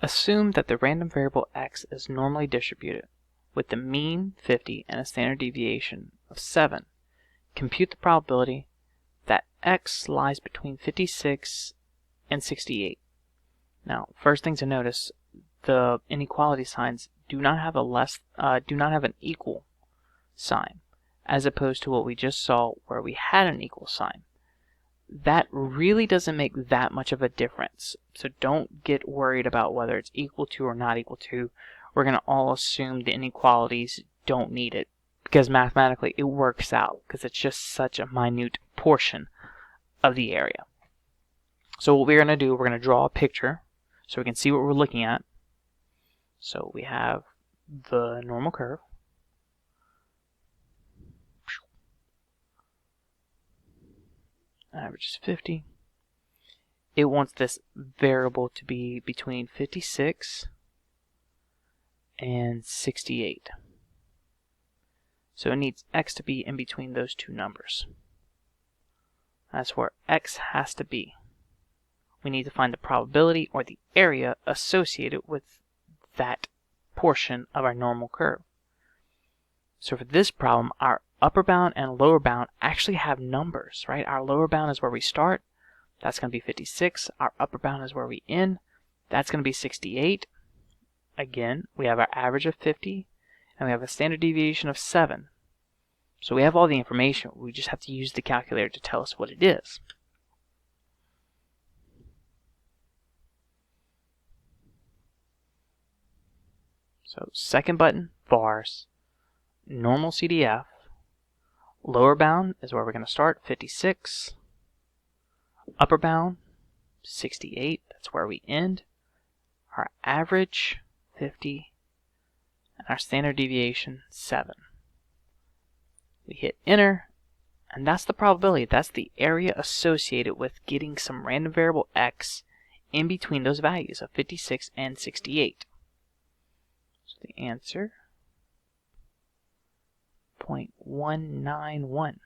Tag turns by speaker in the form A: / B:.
A: Assume that the random variable x is normally distributed, with the mean 50 and a standard deviation of 7. Compute the probability that x lies between 56 and 68. Now, first thing to notice, the inequality signs do not have an equal sign, as opposed to what we just saw where we had an equal sign. That really doesn't make that much of a difference. So don't get worried about whether it's equal to or not equal to. We're going to all assume the inequalities don't need it, because mathematically it works out, because it's just such a minute portion of the area. So what we're going to do, we're going to draw a picture so we can see what we're looking at. So we have the normal curve. Average is 50. It wants this variable to be between 56 and 68. So it needs x to be in between those two numbers. That's where x has to be. We need to find the probability or the area associated with that portion of our normal curve. So for this problem, our upper bound and lower bound actually have numbers, right? Our lower bound is where we start. That's going to be 56. Our upper bound is where we end. That's going to be 68. Again, we have our average of 50, and we have a standard deviation of 7. So we have all the information. We just have to use the calculator to tell us what it is. So second button, vars, normal CDF, lower bound is where we're going to start, 56. Upper bound, 68, that's where we end. Our average, 50, and our standard deviation, 7. We hit enter, and that's the probability. That's the area associated with getting some random variable x in between those values of 56 and 68. So the answer, 0.191.